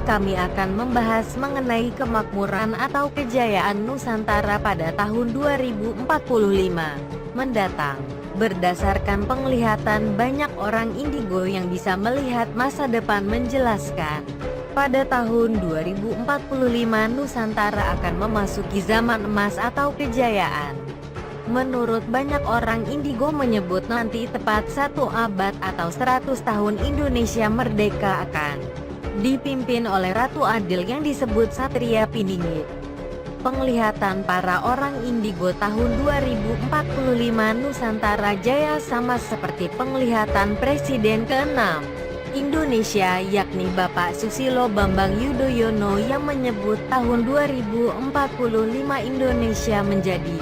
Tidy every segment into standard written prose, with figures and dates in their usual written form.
kami akan membahas mengenai kemakmuran atau kejayaan Nusantara pada tahun 2045 mendatang. Berdasarkan penglihatan banyak orang indigo yang bisa melihat masa depan menjelaskan, pada tahun 2045 Nusantara akan memasuki zaman emas atau kejayaan. Menurut banyak orang indigo menyebut nanti tepat 1 abad atau 100 tahun Indonesia merdeka akan dipimpin oleh Ratu Adil yang disebut Satria Piningit. Penglihatan para orang indigo tahun 2045 Nusantara Jaya sama seperti penglihatan Presiden ke-6 Indonesia, yakni Bapak Susilo Bambang Yudhoyono, yang menyebut tahun 2045 Indonesia menjadi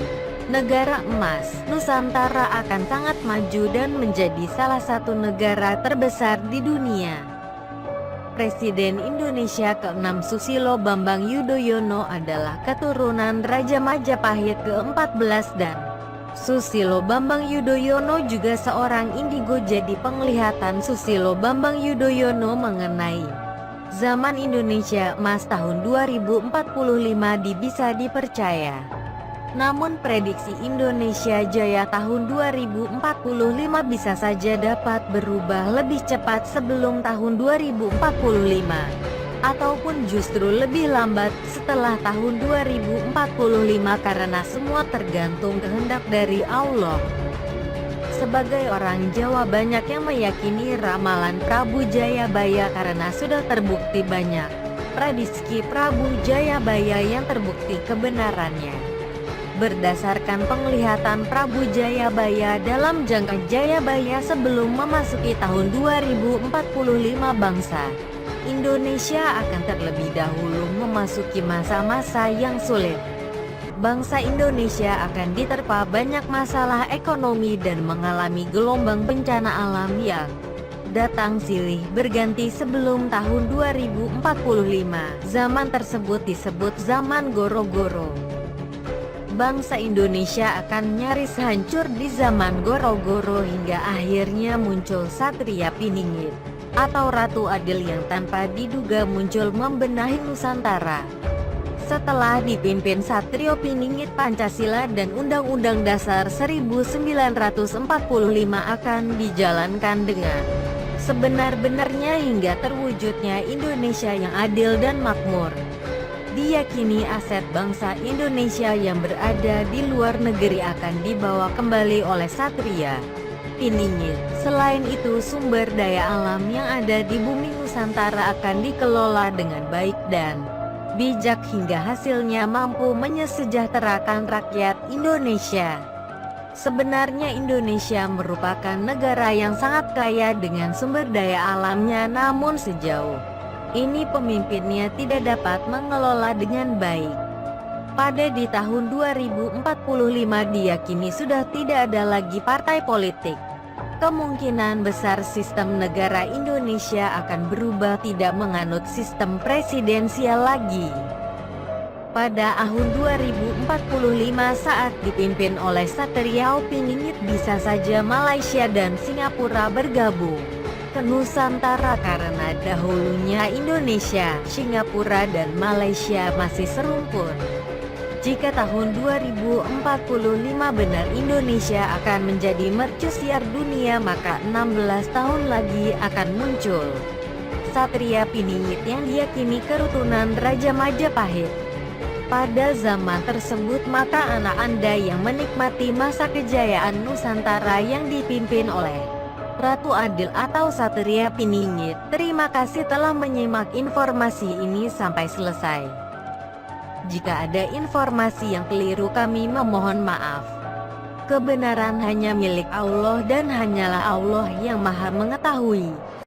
negara emas. Nusantara akan sangat maju dan menjadi salah satu negara terbesar di dunia. Presiden Indonesia ke-6 Susilo Bambang Yudhoyono adalah keturunan Raja Majapahit ke-14 dan Susilo Bambang Yudhoyono juga seorang indigo. Jadi penglihatan Susilo Bambang Yudhoyono mengenai zaman Indonesia emas tahun 2045 bisa dipercaya. Namun prediksi Indonesia Jaya tahun 2045 bisa saja dapat berubah lebih cepat sebelum tahun 2045, ataupun justru lebih lambat setelah tahun 2045, karena semua tergantung kehendak dari Allah. Sebagai orang Jawa banyak yang meyakini ramalan Prabu Jayabaya karena sudah terbukti banyak prediksi Prabu Jayabaya yang terbukti kebenarannya. Berdasarkan penglihatan Prabu Jayabaya dalam jangka Jayabaya sebelum memasuki tahun 2045, bangsa Indonesia akan terlebih dahulu memasuki masa-masa yang sulit. Bangsa Indonesia akan diterpa banyak masalah ekonomi dan mengalami gelombang bencana alam yang datang silih berganti sebelum tahun 2045. Zaman tersebut disebut zaman Goro-Goro. Bangsa Indonesia akan nyaris hancur di zaman Goro-Goro hingga akhirnya muncul Satria Piningit atau Ratu Adil yang tanpa diduga muncul membenahi Nusantara. Setelah dipimpin Satrio Piningit, Pancasila dan Undang-Undang Dasar 1945 akan dijalankan dengan sebenar-benarnya hingga terwujudnya Indonesia yang adil dan makmur. Diyakini aset bangsa Indonesia yang berada di luar negeri akan dibawa kembali oleh Satria Piningit. Selain itu, sumber daya alam yang ada di bumi Nusantara akan dikelola dengan baik dan bijak hingga hasilnya mampu menyesejahterakan rakyat Indonesia. Sebenarnya Indonesia merupakan negara yang sangat kaya dengan sumber daya alamnya, namun sejauh ini pemimpinnya tidak dapat mengelola dengan baik. Pada di tahun 2045 diyakini sudah tidak ada lagi partai politik. Kemungkinan besar sistem negara Indonesia akan berubah, tidak menganut sistem presidensial lagi. Pada tahun 2045 saat dipimpin oleh Satria Piningit, bisa saja Malaysia dan Singapura bergabung ke Nusantara karena dahulunya Indonesia, Singapura dan Malaysia masih serumpun. Jika tahun 2045 benar Indonesia akan menjadi mercusuar dunia, maka 16 tahun lagi akan muncul Satria Piningit yang diyakini keturunan Raja Majapahit. Pada zaman tersebut maka anak Anda yang menikmati masa kejayaan Nusantara yang dipimpin oleh Ratu Adil atau Satria Piningit. Terima kasih telah menyimak informasi ini sampai selesai. Jika ada informasi yang keliru kami memohon maaf. Kebenaran hanya milik Allah dan hanyalah Allah yang Maha Mengetahui.